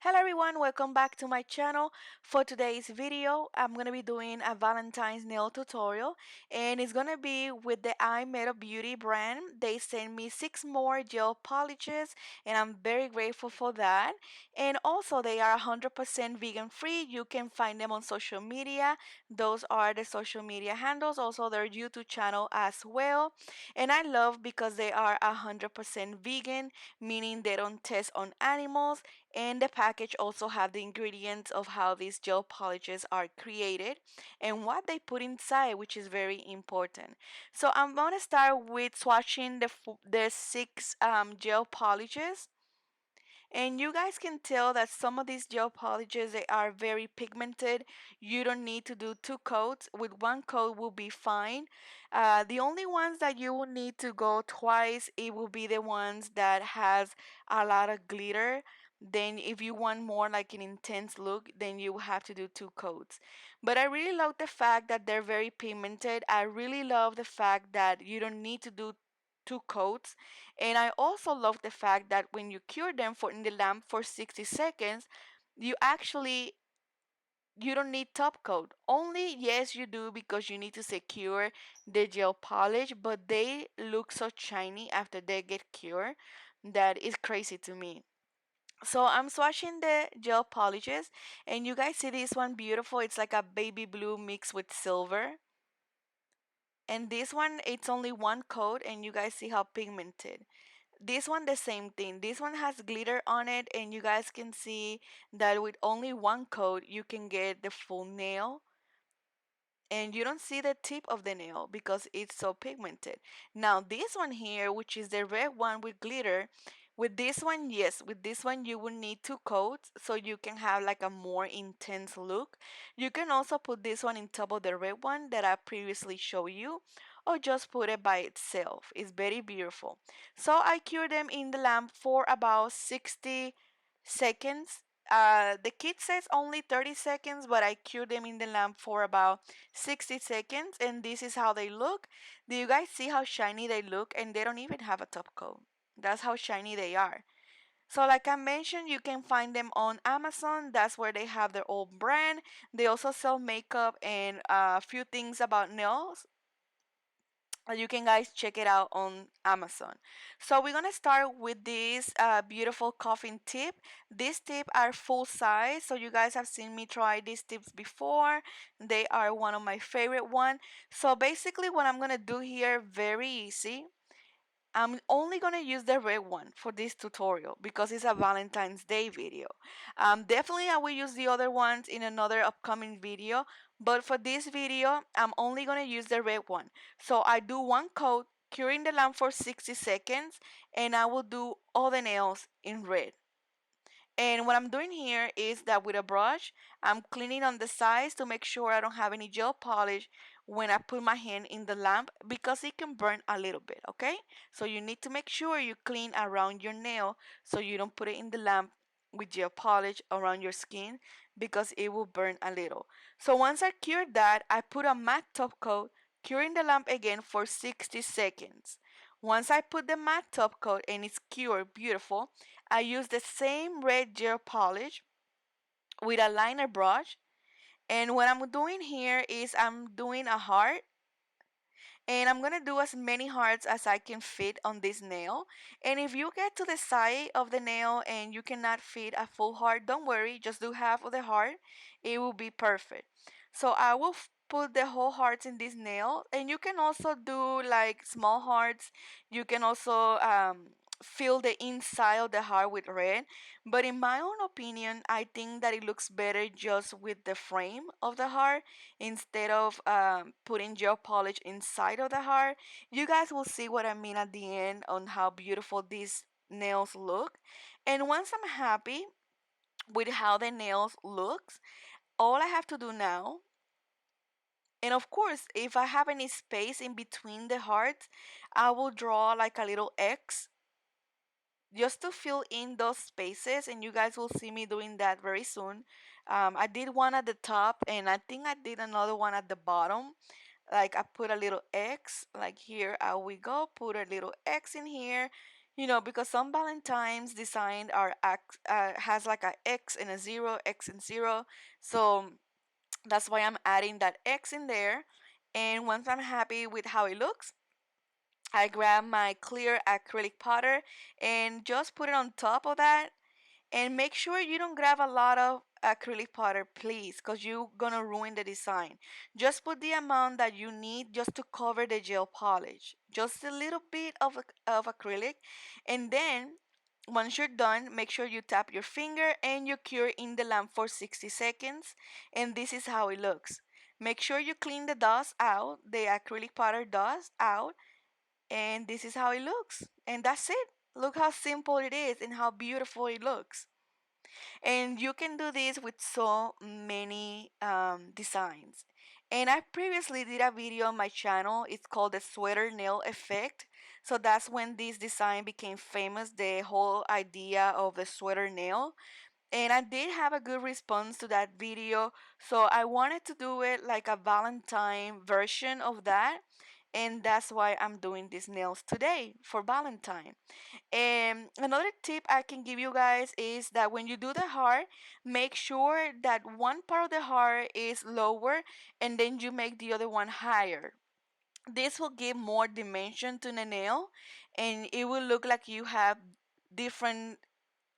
Hello everyone, welcome back to my channel. For today's video, I'm going to be doing a Valentine's nail tutorial and it's going to be with the iMethod Beauty brand. They sent me 6 more gel polishes and I'm very grateful for that. And also they are 100% vegan free. You can find them on social media. Those are the social media handles, also their YouTube channel as well. And I love because they are 100% vegan, meaning they don't test on animals, and the package also have the ingredients of how these gel polishes are created and what they put inside, which is very important. So I'm going to start with swatching the 6 gel polishes. And you guys can tell that some of these gel polishes, they are very pigmented. You don't need to do 2 coats. With 1 coat will be fine. The only ones that you will need to go twice, it will be the ones that has a lot of glitter. Then if you want more like an intense look, then you will have to do 2 coats. But I really love the fact that they're very pigmented. I really love the fact that you don't need to do 2 coats. And I also love the fact that when you cure them for in the lamp for 60 seconds, you actually you don't need top coat. Only yes you do because you need to secure the gel polish, but they look so shiny after they get cured that is crazy to me. So I'm swatching the gel polishes and you guys see this one beautiful. It's like a baby blue mixed with silver. And this one, it's only 1 coat and you guys see how pigmented. This one the same thing. This one has glitter on it and you guys can see that with only 1 coat you can get the full nail and you don't see the tip of the nail because it's so pigmented. Now this one here, which is the red one with glitter, with this one, yes, with this one you will need 2 coats so you can have like a more intense look. You can also put this one in top of the red one that I previously showed you, or just put it by itself. It's very beautiful. So I cure them in the lamp for about 60 seconds. The kit says only 30 seconds, but I cured them in the lamp for about 60 seconds, and this is how they look. Do you guys see how shiny they look? And they don't even have a top coat. That's how shiny they are. So like I mentioned, you can find them on Amazon. That's where they have their own brand. They also sell makeup and a few things about nails. You can guys check it out on Amazon. So we're gonna start with this beautiful coffin tip. These tips are full size, so you guys have seen me try these tips before. They are one of my favorite one. So basically what I'm gonna do here, very easy. I'm only gonna use the red one for this tutorial because it's a Valentine's Day video. Definitely I will use the other ones in another upcoming video, but for this video, I'm only gonna use the red one. So I do 1 coat, curing the lamp for 60 seconds, and I will do all the nails in red. And what I'm doing here is that with a brush, I'm cleaning on the sides to make sure I don't have any gel polish when I put my hand in the lamp because it can burn a little bit, okay? So you need to make sure you clean around your nail so you don't put it in the lamp with gel polish around your skin because it will burn a little. So once I cured that, I put a matte top coat, curing the lamp again for 60 seconds. Once I put the matte top coat and it's cured beautiful, I use the same red gel polish with a liner brush. And what I'm doing here is I'm doing a heart. And I'm going to do as many hearts as I can fit on this nail. And if you get to the side of the nail and you cannot fit a full heart, don't worry, just do half of the heart. It will be perfect. So I will put the whole hearts in this nail. And you can also do like small hearts. You can also fill the inside of the heart with red. But in my own opinion, I think that it looks better just with the frame of the heart instead of putting gel polish inside of the heart. You guys will see what I mean at the end on how beautiful these nails look. And once I'm happy with how the nails looks, all I have to do now, and of course, if I have any space in between the hearts, I will draw like a little X just to fill in those spaces, and you guys will see me doing that very soon. I did one at the top and I think I did another one at the bottom. Like I put a little X, like here we go, put a little X in here. Because some Valentine's design has like a X and a zero, X and zero. So that's why I'm adding that X in there. And once I'm happy with how it looks, I grab my clear acrylic powder and just put it on top of that. And make sure you don't grab a lot of acrylic powder, please, because you're gonna ruin the design. Just put the amount that you need just to cover the gel polish. Just a little bit of acrylic. And then once you're done, make sure you tap your finger and you cure in the lamp for 60 seconds. And this is how it looks. Make sure you clean the dust out, the acrylic powder dust out, and this is how it looks. And that's it. Look how simple it is and how beautiful it looks. And you can do this with so many designs. And I previously did a video on my channel. It's called the sweater nail effect. So that's when this design became famous, the whole idea of the sweater nail. And I did have a good response to that video. So I wanted to do it like a Valentine version of that. And that's why I'm doing these nails today for Valentine. And another tip I can give you guys is that when you do the heart, make sure that one part of the heart is lower and then you make the other one higher. This will give more dimension to the nail and it will look like you have different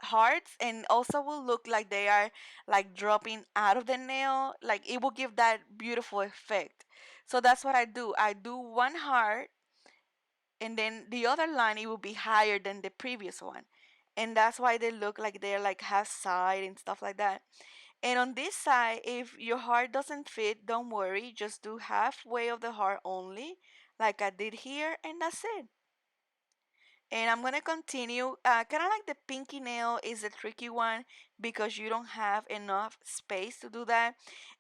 hearts and also will look like they are like dropping out of the nail. Like it will give that beautiful effect. So that's what I do. I do one heart and then the other line it will be higher than the previous one, and that's why they look like they're like half side and stuff like that. And on this side, if your heart doesn't fit, don't worry, just do halfway of the heart only, like I did here, and that's it. And I'm gonna continue. Kind of like the pinky nail is a tricky one because you don't have enough space to do that.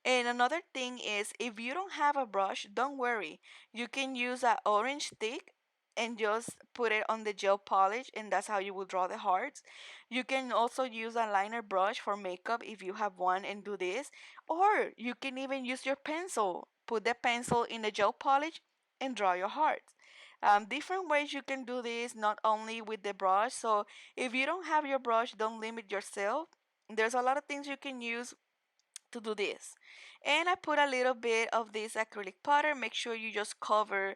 And another thing is, if you don't have a brush, don't worry. You can use an orange stick and just put it on the gel polish, and that's how you will draw the hearts. You can also use a liner brush for makeup if you have one and do this. Or you can even use your pencil. Put the pencil in the gel polish and draw your hearts. Different ways you can do this, not only with the brush. So if you don't have your brush, don't limit yourself. There's a lot of things you can use to do this. And I put a little bit of this acrylic powder. Make sure you just cover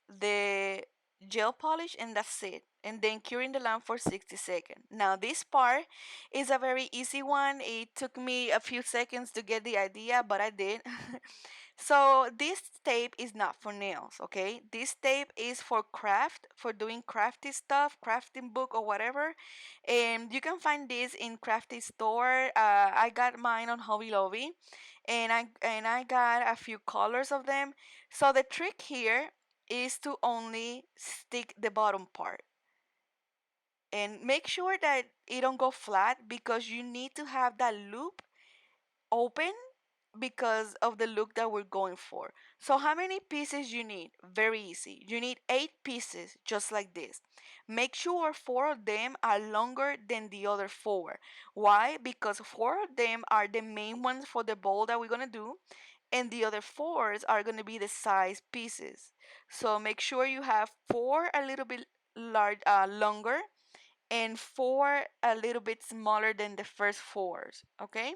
the gel polish and that's it. And then cure in the lamp for 60 seconds. Now this part is a very easy one. It took me a few seconds to get the idea, but I did. So this tape is not for nails, okay? This tape is for craft, for doing crafty stuff, crafting book or whatever. And you can find this in crafty store. I got mine on Hobby Lobby, and I got a few colors of them. So the trick here is to only stick the bottom part and make sure that it don't go flat because you need to have that loop open because of the look that we're going for. So how many pieces you need? Very easy. You need 8 pieces just like this. Make sure 4 of them are longer than the other 4. Why? Because 4 of them are the main ones for the bowl that we're going to do and the other 4s are going to be the size pieces. So make sure you have 4 a little bit longer and 4 a little bit smaller than the first 4s, okay?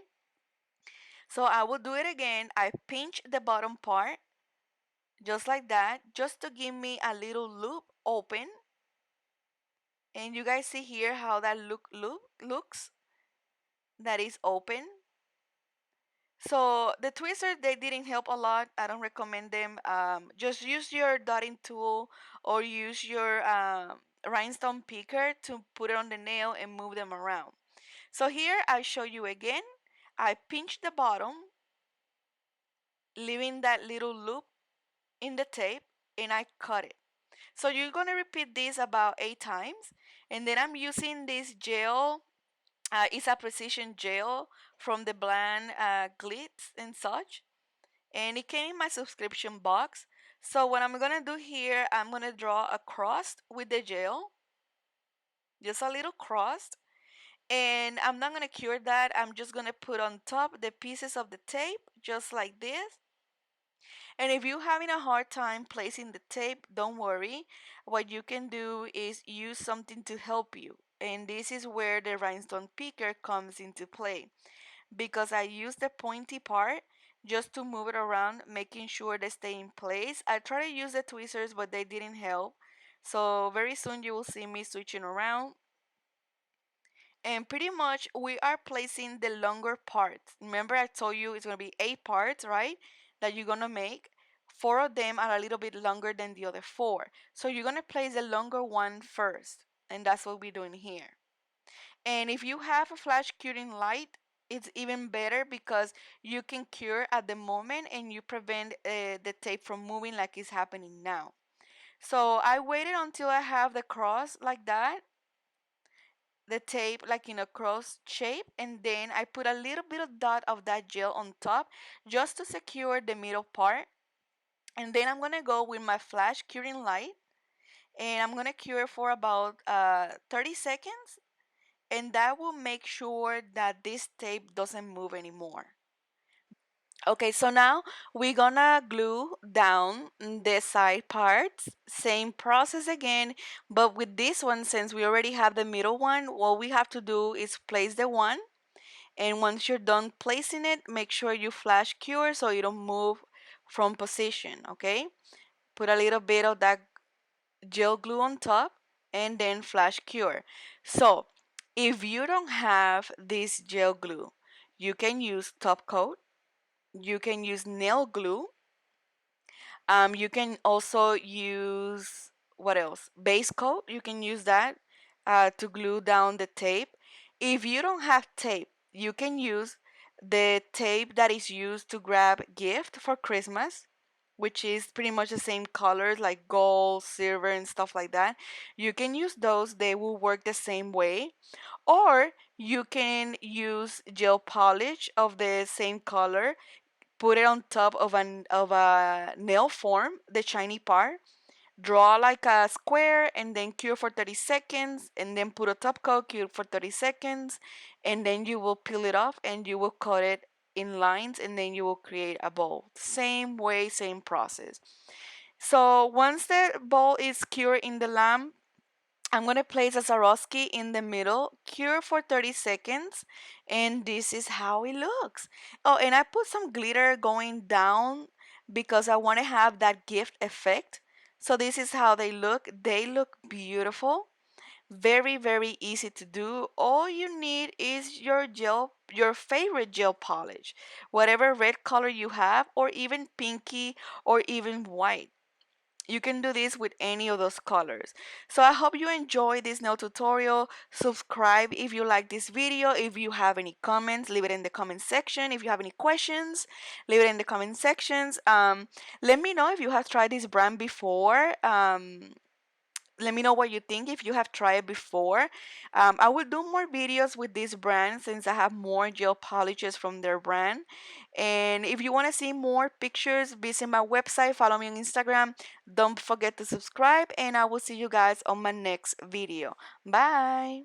So I will do it again. I pinch the bottom part just like that, just to give me a little loop open. And you guys see here how that looks, that is open. So the tweezers, they didn't help a lot. I don't recommend them. Just use your dotting tool or use your rhinestone picker to put it on the nail and move them around. So here I show you again. I pinch the bottom, leaving that little loop in the tape, and I cut it. So you're going to repeat this about 8 times. And then I'm using this gel. It's a precision gel from the brand Glitz and such. And it came in my subscription box. So what I'm going to do here, I'm going to draw a cross with the gel. Just a little cross. And I'm not going to cure that. I'm just going to put on top the pieces of the tape, just like this. And if you're having a hard time placing the tape, don't worry. What you can do is use something to help you. And this is where the rhinestone picker comes into play because I use the pointy part just to move it around, making sure they stay in place. I try to use the tweezers, but they didn't help. So very soon you will see me switching around. And pretty much we are placing the longer parts. Remember I told you it's going to be 8 parts, right? That you're going to make. 4 of them are a little bit longer than the other 4. So you're going to place the longer one first. And that's what we're doing here. And if you have a flash curing light, it's even better because you can cure at the moment and you prevent the tape from moving like it's happening now. So I waited until I have the cross like that, the tape like in a cross shape, and then I put a little bit of dot of that gel on top just to secure the middle part. And then I'm gonna go with my flash curing light and I'm gonna cure for about 30 seconds, and that will make sure that this tape doesn't move anymore. Okay, so now we're gonna glue down the side parts. Same process again, but with this one, since we already have the middle one, what we have to do is place the one. And once you're done placing it, make sure you flash cure so you don't move from position, okay? Put a little bit of that gel glue on top and then flash cure. So if you don't have this gel glue, you can use top coat, you can use nail glue, you can also use what else? Base coat. You can use that to glue down the tape. If you don't have tape, you can use the tape that is used to grab gift for Christmas, which is pretty much the same colors like gold, silver, and stuff like that. You can use those, they will work the same way. Or you can use gel polish of the same color, put it on top of a nail form, the shiny part, draw like a square and then cure for 30 seconds and then put a top coat, cure for 30 seconds, and then you will peel it off and you will cut it in lines and then you will create a bowl. Same way, same process. So once the bowl is cured in the lamp, I'm going to place a Swarovski in the middle, cure for 30 seconds, and this is how it looks. Oh, and I put some glitter going down because I want to have that gift effect. So this is how they look. They look beautiful. Very, very easy to do. All you need is your gel, your favorite gel polish, whatever red color you have, or even pinky, or even white. You can do this with any of those colors. So I hope you enjoy this nail tutorial. Subscribe if you like this video. If you have any comments, leave it in the comment section. If you have any questions, leave it in the comment sections. Let me know if you have tried this brand before. Let me know what you think if you have tried before. I will do more videos with this brand since I have more gel polishes from their brand. And if you want to see more pictures, visit my website, follow me on Instagram. Don't forget to subscribe, and I will see you guys on my next video. Bye.